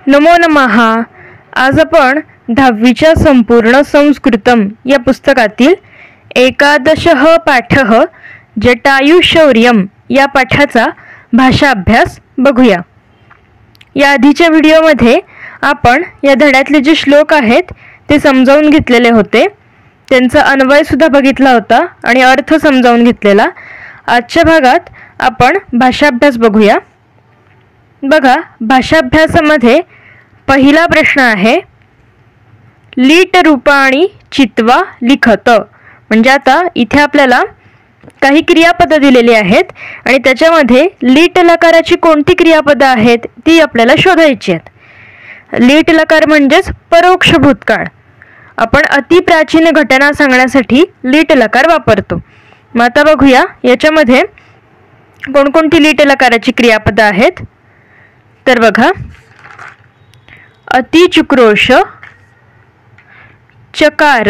नमो नमः। आज आपण 10वीच्या संपूर्ण संस्कृतम या पुस्तकातील एकादशः पाठः जटायुशौर्यम या पाठाचा भाषा अभ्यास बघूया। या आधीच्या व्हिडिओमध्ये आपण या धड्यातले जे श्लोक आहेत ते समजावून घेतलेले होते, त्यांचा अन्वय सुद्धा बघितला होता आणि अर्थ समजावून घेतलेला। आजच्या भागात आपण भाषा अभ्यास बघूया। बघा, भाषा अभ्यासामध्ये पहिला प्रश्न आहे लीट रूपाणी चित्वा लिखत। म्हणजे आता इथे आपल्याला काही क्रियापदं दिलेली आहेत आणि त्याच्यामध्ये लीट लकाराची कोणती क्रियापदं आहेत ती आपल्याला शोधायची आहेत। लीट लकार म्हणजेच परोक्ष भूतकाळ। आपण अतिप्राचीन घटना सांगण्यासाठी लीट लकार वापरतो। मग आता बघूया याच्यामध्ये कोणकोणती लीट लकाराची क्रियापदं आहेत। तर बघा, अतिचुक्रोश, चकार,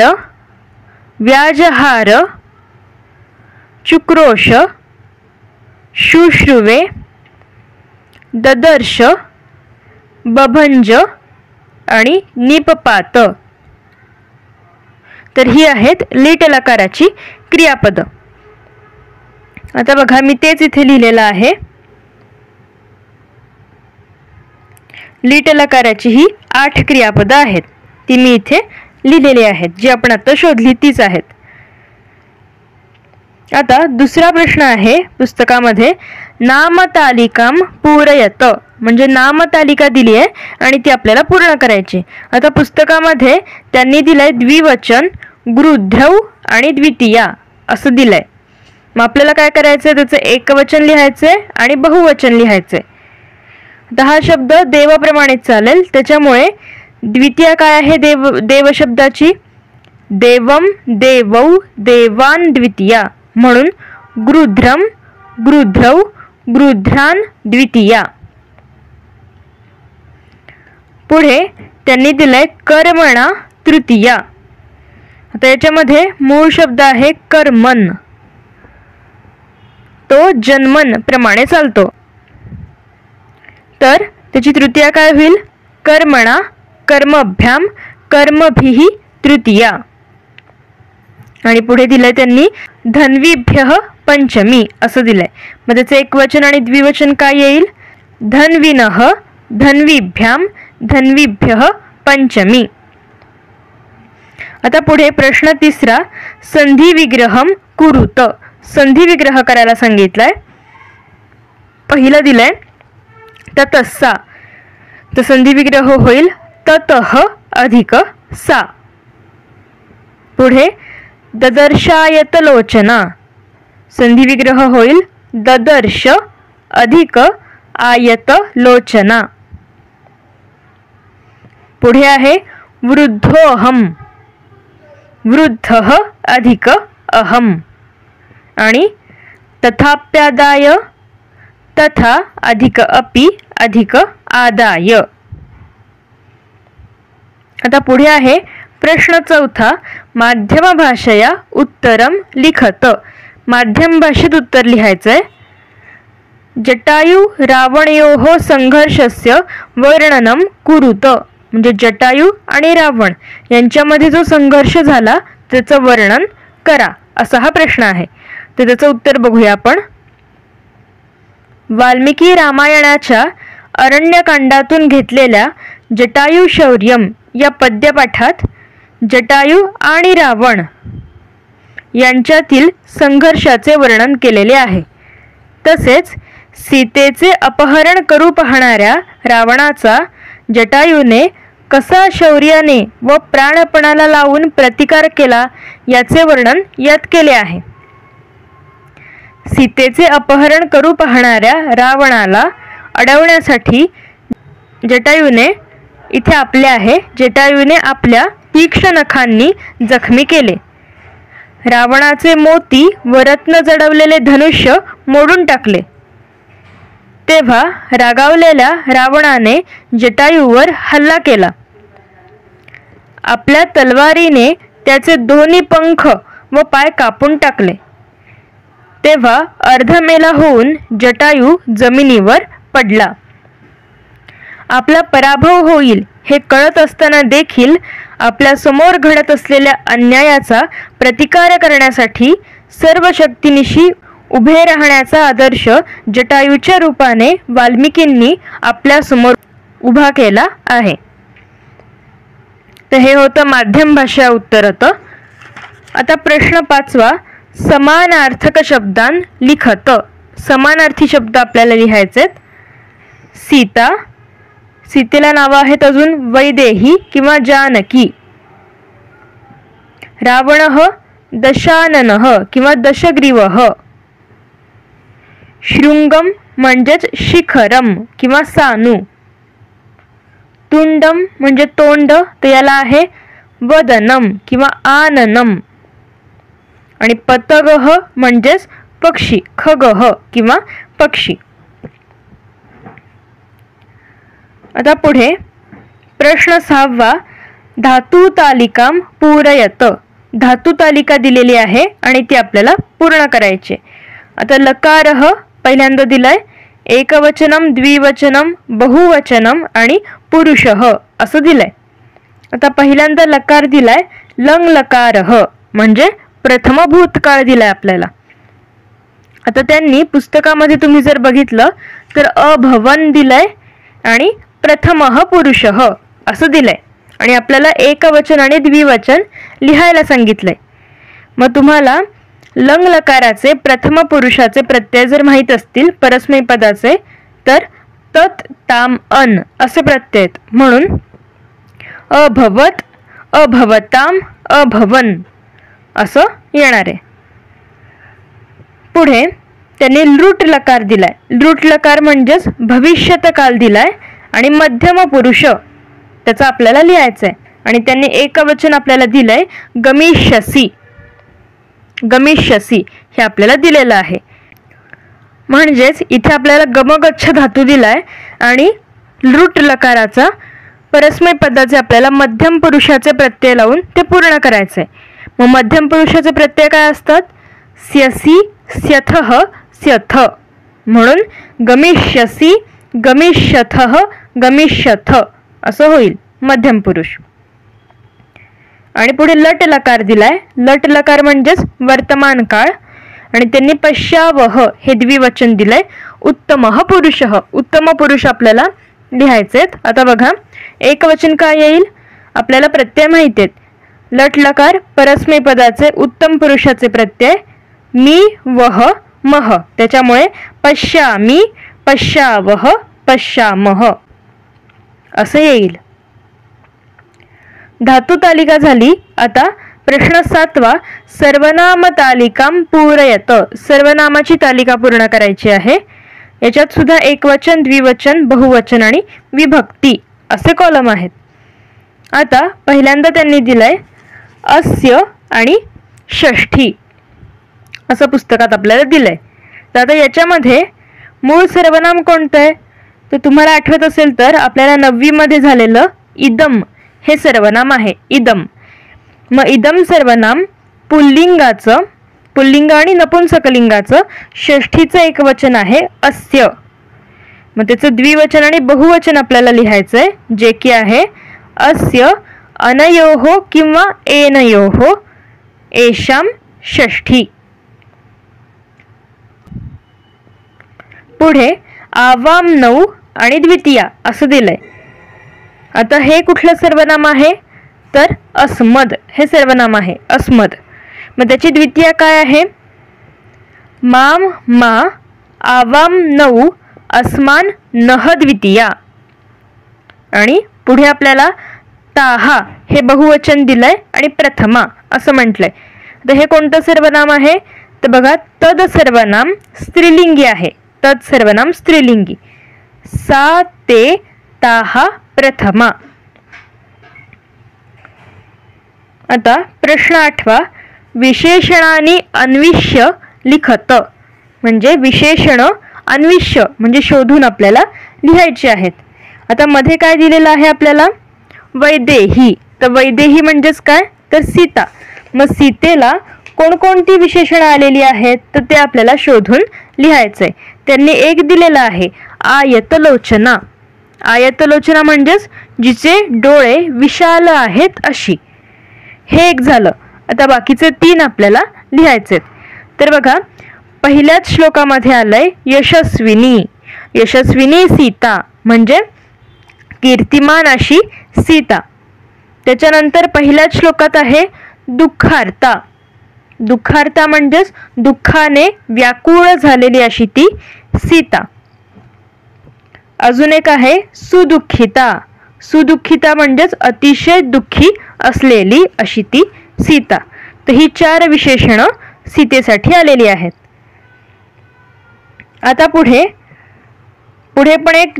व्याजहार, चुक्रोश, शुश्रुवे, ददर्श, बभंज आणि निपपात। तर ही आहेत लीट लकाराची क्रियापदं। आता बघा, मी तेच इथे लिहिलेलं आहे। लीट लकाराची ही 8 क्रियापदं आहेत, ती मी इथे लिहिलेली आहेत, जी आपण आता शोधली तीच आहेत। आता दुसरा प्रश्न आहे पुस्तकामध्ये नामतालिकाम पूरयत। म्हणजे नामतालिका दिली आहे आणि ती आपल्याला पूर्ण करायची। आता पुस्तकामध्ये त्यांनी दिलंय द्विवचन, गृध्रौ आणि द्वितीया असं दिलंय। मग आपल्याला काय करायचंय, त्याचं एकवचन लिहायचंय आणि बहुवचन लिहायचंय। आता हा शब्द देवाप्रमाणेच चालेल, त्याच्यामुळे द्वितीया काय आहे देव शब्दाची, देवम, देवौ, देवान द्वितीया। म्हणून गृध्रम, गृध्रौ, गृध्रान द्वितीया। पुढे त्यांनी दिलंय कर्मणा तृतीया। आता याच्यामध्ये मूळ शब्द आहे कर्मन, तो जन्मन प्रमाणे चालतो, तर त्याची तृतीया काय होईल, कर्मणा, कर्मभ्याम, कर्मभिः तृतीया। आणि पुढे दिलंय त्यांनी धन्वीभ्यः पंचमी असं दिलंय। मग त्याचं एकवचन आणि द्विवचन काय येईल, धन्विनः, धन्वीभ्याम, धन्वीभ्यः पंचमी। आता पुढे प्रश्न तिसरा, संधी विग्रहम कुरुत। संधी विग्रह करायला सांगितलाय। पहिला दिलंय ततस्सा, तर संधी विग्रह होईल ततः अधिक सा। पुढे ददर्शायत लोचना, संधी विग्रह होईल ददर्श अधिक आयत लोचना। पुढे आहे वृद्धोहम, वृद्धः अधिक अहम। आणि तथाप्यादाय, तथा अधिक अपि अधिक आदाय। आता पुढे आहे प्रश्न चौथा, माध्यम भाषया उत्तरम लिखत। माध्यम भाषेत उत्तर लिहायचंय। जटायु रावणयोः संघर्षस्य वर्णनम कुरुत। म्हणजे जटायु आणि रावण यांच्यामध्ये जो संघर्ष झाला त्याचं वर्णन करा, असा हा प्रश्न आहे। तर त्याचं उत्तर बघूया आपण। वाल्मिकी रामायणाच्या अरण्यकांडातून घेतलेल्या जटायुशौर्यम या पद्यपाठात जटायु आणि रावण यांच्यातील संघर्षाचे वर्णन केलेले आहे। तसेच सीतेचे अपहरण करू पाहणाऱ्या रावणाचा जटायूने कसा शौर्याने व प्राणपणाला लावून प्रतिकार केला याचे वर्णन यात केले आहे। सीतेचे अपहरण करू पाहणाऱ्या रावणाला अडवण्यासाठी जटायूने इथे आपले आहे, जटायूने आपल्या तीक्ष्ण नखांनी जखमी केले। रावणाचे मोती व रत्न जडवलेले धनुष्य मोडून टाकले। तेव्हा रागावलेल्या रावणाने जटायूवर हल्ला केला। आपल्या तलवारीने त्याचे दोन्ही पंख व पाय कापून टाकले। तेव्हा अर्धमेला होऊन जटायू जमिनीवर पडला। आपला पराभव होईल हे कळत असताना देखील आपल्या समोर घडत असलेल्या अन्यायाचा प्रतिकार करण्यासाठी सर्व शक्तीनिशी उभे राहण्याचा आदर्श जटायूच्या रूपाने वाल्मिकींनी आपल्या समोर उभा केला आहे. तर हे होतं माध्यम भाषा उत्तर होतं. आता प्रश्न 5वा, समानार्थक शब्दान लिखत. समानार्थी शब्द आपल्याला लिहायचे. सीता, सीतेला नावं आहेत अजून वैदेही किंवा जानकी. रावणः दशाननः किंवा दशग्रीवः. शृंगम म्हणजेच शिखरम किंवा सानू. तुंडम म्हणजे तोंड, तर याला आहे वदनम किंवा आननम. आणि पतगः म्हणजेच पक्षी, खगः किंवा पक्षी. आता पुढे प्रश्न 6वा, धातू तालिकाम पूरयत. धातू तालिका दिलेली आहे आणि ती आपल्याला पूर्ण करायची. आता लकारः पहिल्यांदा दिलाय, एकवचनम, द्विवचनम, बहुवचनम आणि पुरुषः असं दिलंय. आता पहिल्यांदा लकार दिलाय लंग लकारः म्हणजे प्रथम भूतकाळ दिलाय आपल्याला. आता त्यांनी पुस्तकामध्ये तुम्ही जर बघितलं तर अभवन दिलंय आणि प्रथमः पुरुषः असं दिलंय आणि आपल्याला एकवचन आणि द्विवचन लिहायला सांगितलंय. मग तुम्हाला लंग लकाराचे प्रथम पुरुषाचे प्रत्यय जर माहीत असतील परस्मै पदाचे तर तत ताम अन असे प्रत्यय आहेत. म्हणून अभवत, अभवताम, अभवन असं येणार आहे. पुढे त्यांनी लृट लकार दिलाय. लृट लकार म्हणजेच भविष्यत काल दिलाय आणि मध्यम पुरुष त्याचा आपल्याला लिहायचं आहे. आणि त्यांनी एकवचन आपल्याला दिलंय गमिष्यसी. गमिष्यसी हे आपल्याला दिलेलं आहे. म्हणजेच इथे आपल्याला गमगच्छ धातू दिलाय आणि लृट लकाराचा परस्मै पदाचे आपल्याला मध्यम पुरुषाचे प्रत्यय लावून ते पूर्ण करायचंय. मग मध्यम पुरुषाचे प्रत्यय काय असतात? स्यसी, स्यथः, स्यथ. म्हणून गमिष्यसी, गमिष्यथः, गमिष्यथ असं होईल मध्यम पुरुष. आणि पुढे लट लकार दिलाय. लट लकार म्हणजेच वर्तमान काळ आणि त्यांनी पश्यावह हे द्विवचन दिलंय. उत्तमः पुरुषः, उत्तम पुरुष आपल्याला लिहायचेत. आता बघा एकवचन काय येईल? आपल्याला प्रत्यय माहिती आहेत. लट लकार परस्मै पदाचे उत्तम पुरुषाचे प्रत्यय मी, वह, मह. त्याच्यामुळे पश्यामी, पश्यावह, पश्यामः असं येईल. धातू तालिका झाली. आता प्रश्न 7वा, सर्वनाम तालिकाम पूरयत. सर्वनामाची तालिका पूर्ण करायची आहे. याच्यात सुद्धा एकवचन, द्विवचन, बहुवचन आणि विभक्ती असे कॉलम आहेत. आता पहिल्यांदा त्यांनी दिलंय अस्य आणि षष्ठी असं पुस्तकात आपल्याला दिलंय. तर आता याच्यामध्ये मूळ सर्वनाम कोणतं आहे? तर तुम्हाला आठवत असेल तर आपल्याला 9वी मध्ये झालेलं इदम हे सर्वनाम आहे. इदम. मग इदम सर्वनाम पुल्लिंगाचं, पुल्लिंग आणि नपुंसकलिंगाचं षष्ठीचं एकवचन आहे अस्य. मग त्याचं द्विवचन आणि बहुवचन आपल्याला लिहायचंय जे की आहे अस्य अनयोः किंवा एनयोः एषां षष्ठी. पुढे आवाम 9 आणि द्वितीया असं दिलंय. आता हे कुठलं सर्वनाम आहे? तर अस्मद हे सर्वनाम आहे. अस्मद. मग त्याची द्वितीया काय आहे? माम, मा, आवाम 9, अस्मान नह द्वितीया. आणि पुढे आपल्याला ताहा हे बहुवचन दिलंय आणि प्रथमा असं म्हटलंय. तर हे कोणतं सर्वनाम आहे? तर बघा तद सर्वनाम स्त्रीलिंगी आहे. तद सर्वनाम स्त्रीलिंगी. सा, ते, ताहा, प्रथमा. आता प्रश्न 8वा, विशेषणानी अन्विष्य लिखत. म्हणजे विशेषण अन्विष्य म्हणजे शोधून आपल्याला लिहायची आहेत. आता मध्ये काय दिलेलं आहे आपल्याला? वैदेही. तर वैदेही म्हणजेच काय? तर सीता. मग सीतेला कोणकोणती विशेषणं आलेली आहेत तर ते आपल्याला शोधून लिहायचंय. त्यांनी एक दिलेलं आहे आयतलोचना. आयतलोचना म्हणजेच जिचे डोळे विशाल आहेत अशी. हे एक झालं. आता बाकीचे 3 आपल्याला लिहायचे. तर बघा, पहिल्याच श्लोकामध्ये आलंय यशस्विनी. यशस्विनी सीता म्हणजे कीर्तिमान अशी सीता. त्याच्यानंतर पहिल्याच श्लोकात आहे दुःखार्ता. दुःखार्ता म्हणजेच दुःखाने व्याकुळ झालेली अशी ती सीता. अजून एक आहे सुदुःखिता. सुदुःखिता म्हणजेच अतिशय दुःखी असलेली अशी ती सीता. तर ही 4 विशेषणं सीतेसाठी आलेली आहेत. आता पुढे पण एक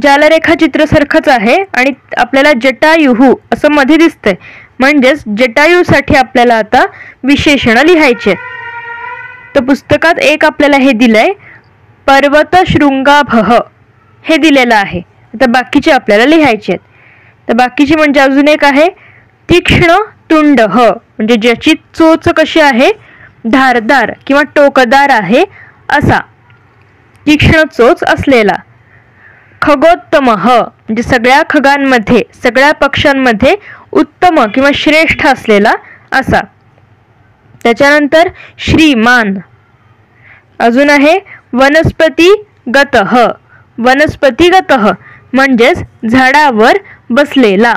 जालरेखाचित्र सारखंच आहे आणि आपल्याला जटायुहू असं मध्ये दिसतंय. म्हणजेच जटायूसाठी आपल्याला आता विशेषणं लिहायचे. तर पुस्तकात एक आपल्याला हे दिलंय पर्वत शृंगाभः हे दिलेलं आहे. आता बाकीचे आपल्याला लिहायचे आहेत. तर बाकीची म्हणजे अजून एक आहे तीक्ष्ण तुंडः म्हणजे ज्याची चोच कशी आहे, धारदार किंवा टोकदार आहे असा, तीक्ष्ण चोच असलेला. खगोत्तमः म्हणजे सगळ्या खगांमध्ये, सगळ्या पक्ष्यांमध्ये उत्तम किंवा श्रेष्ठ असलेला असा. त्याच्यानंतर श्रीमान. अजून आहे वनस्पतिगतः. वनस्पतिगतः म्हणजेच झाडावर बसलेला.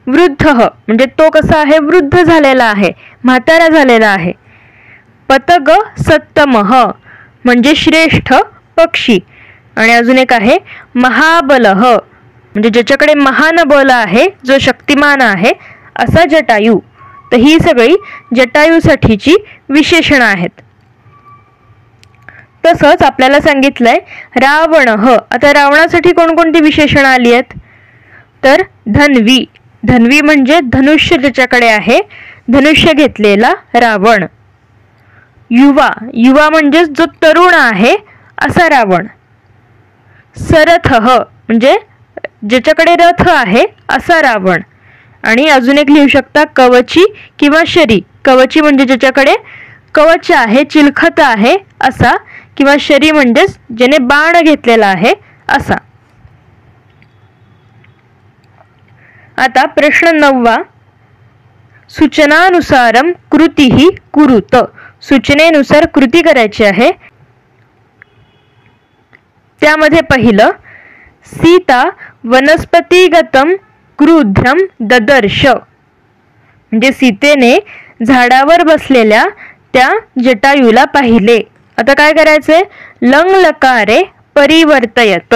वृद्धः म्हणजे तो कसा आहे, वृद्ध झालेला आहे, म्हातारा झालेला आहे. पतग सत्तमः म्हणजे श्रेष्ठ पक्षी. आणि अजून एक आहे महाबलः म्हणजे ज्याच्याकडे महान बल आहे, जो शक्तिमान आहे असा जटायू. तर ही सगळी जटायूसाठीची विशेषणं आहेत. तसंच आपल्याला सांगितलंय रावणः. आता रावणासाठी कोणकोणती विशेषणं आली आहेत, तर धन्वी. धन्वी म्हणजे धनुष्य ज्याच्याकडे आहे, धनुष्य घेतलेला रावण. युवा. युवा म्हणजे जो तरुण आहे असा रावण. सरथः म्हणजे ज्याच्याकडे रथ आहे असा रावण. आणि अजून एक लिहू शकता कवची किंवा शरी. कवची म्हणजे ज्याच्याकडे कवच आहे, चिलखत आहे असा, किंवा शरी म्हणजेच ज्याने बाण घेतलेला आहे असा. आता प्रश्न 9. सूचनानुसारम कृतीही कुरुत. सूचनेनुसार कृती करायची आहे. त्यामध्ये पहिलं सीता वनस्पतिगतम क्रुध्रम ददर्श म्हणजे सीतेने झाडावर बसलेल्या त्या जटायूला पाहिले. आता काय करायचंय, लंग लकारे परिवर्तयत.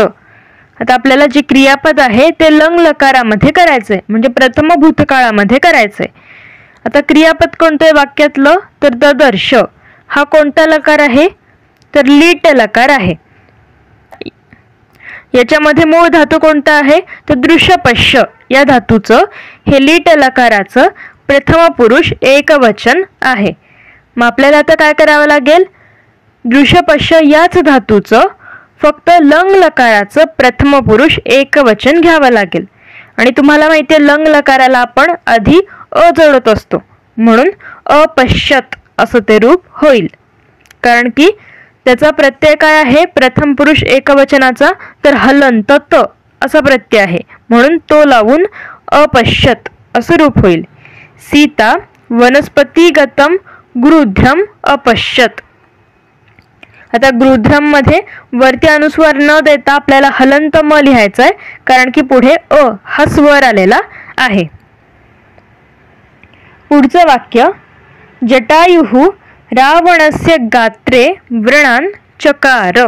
आता आपल्याला जे क्रियापद आहे ते लंग लकारामध्ये करायचंय, म्हणजे प्रथम भूतकाळामध्ये करायचंय. आता क्रियापद कोणतं आहे वाक्यातलं, तर ददर्श. हा कोणता लकार आहे, तर लीट लकार आहे. याच्यामध्ये मूळ धातू कोणता आहे, तर दृश्यपश्य या धातूचं हे लीट लकाराचं प्रथम पुरुष एकवचन आहे. मग आपल्याला आता काय करावं लागेल, दृश्यपश्य याच धातूचं फक्त लंग लकाराचं प्रथम पुरुष एकवचन घ्यावं लागेल. आणि तुम्हाला माहिती आहे लंग लकाराला आपण आधी अ जोडत असतो, म्हणून अपश्यत असं ते रूप होईल. कारण की त्याचा प्रत्यय काय आहे, प्रथम पुरुष एकवचनाचा, तर हलंत त असा प्रत्यय आहे, म्हणून तो लावून अपश्यत असं रूप होईल. सीता वनस्पतिगतम गृध्रम अपश्यत. आता गृध्रम मध्ये वरती अनुस्वार न देता आपल्याला हलंत म लिहायचं आहे, कारण की पुढे अ हा स्वर आलेला आहे. पुढचं वाक्य जटायुः रावणस्य गात्रे व्रणान चकार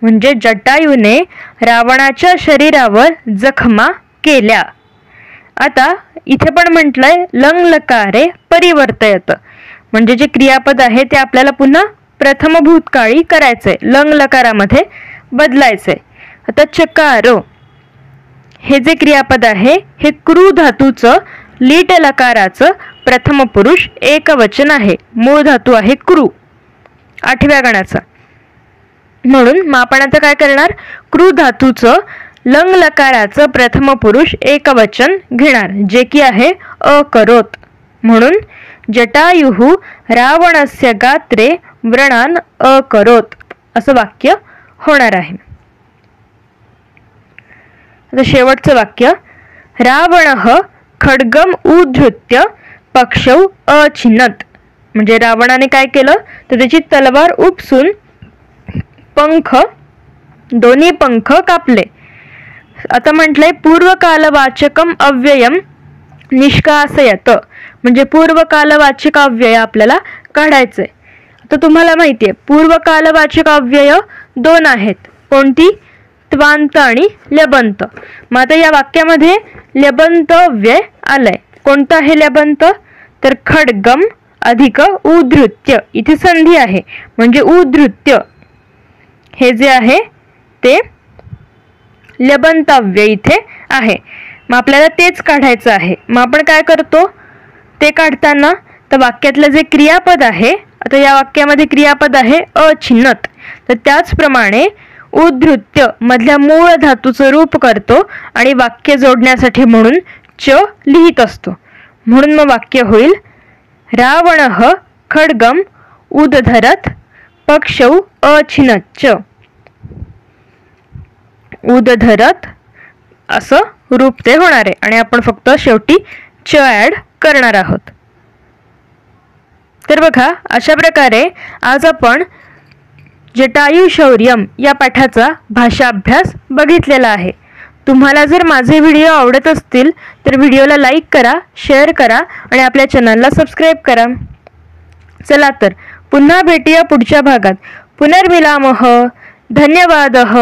म्हणजे जटायूने रावणाच्या शरीरावर जखमा केल्या. आता इथे पण म्हटलंय लंग लकारे परिवर्तयत म्हणजे जे क्रियापद आहे ते आपल्याला पुन्हा प्रथम भूतकाळी करायचंय, लंग लकारामध्ये बदलायचंय. आता चकार हे जे क्रियापद आहे हे क्रू धातूचं लीट लकाराचं प्रथम पुरुष एकवचन आहे. मूळ धातू आहे क्रू 8व्या गणाचा. म्हणून मग आपण आता काय करणार, क्रू धातूचं लंग लकाराचं प्रथम पुरुष एकवचन घेणार, जे की आहे अकरोत. म्हणून जटायुः रावणस्य गात्रे व्रणान अकरोत असं वाक्य होणार आहे. आता शेवटचं वाक्य, रावणः खड्गम उद्धृत्य पक्षौ अचिनत. म्हणजे रावणाने काय केलं तर त्याची तलवार उपसून दोन्ही पंख कापले. आता म्हटलंय पूर्वकालवाचकम अव्ययम निष्कासयत. म्हणजे पूर्वकालवाचक अव्यय आपल्याला काढायचंय. आता तुम्हाला माहितीये पूर्वकालवाचक अव्यय 2 आहेत. कोणती? त्वांत आणि ल्यबंत. मग आता या वाक्यामध्ये ल्यबंत अव्यय आलंय. कोणतं आहे ल्यबंत? तर खड्गम अधिक उद्धृत्य. इथे संधी आहे म्हणजे उद्धृत्य हे जे आहे ते ल्यबंत अव्यय इथे आहे. मग आपल्याला तेच काढायचं आहे. मग आपण काय करतो ते काढताना तर वाक्यातलं जे क्रियापद आहे, आता या वाक्यामध्ये क्रियापद आहे अचिन्नत, तर त्याचप्रमाणे उद्धृत्य मधल्या मूळ धातूचं रूप करतो आणि वाक्य जोडण्यासाठी म्हणून च लिहित असतो. म्हणून मग वाक्य होईल रावणः खड्गम उदधरत पक्षौ अचिनच्च. उदधरत असं रूप ते होणार आहे आणि आपण फक्त शेवटी च ॲड करणार आहोत. तर बघा अशा प्रकारे आज आपण जटायू शौर्यम या पाठाचा भाषाभ्यास बघितलेला आहे. तुम्हाला जर माझे व्हिडिओ आवडत असतील तर व्हिडिओला लाईक करा, शेअर करा आणि आपल्या चॅनलला सबस्क्राईब करा. चला तर पुन्हा भेटूया पुढच्या भागात. पुनर्मिलामः. धन्यवादः.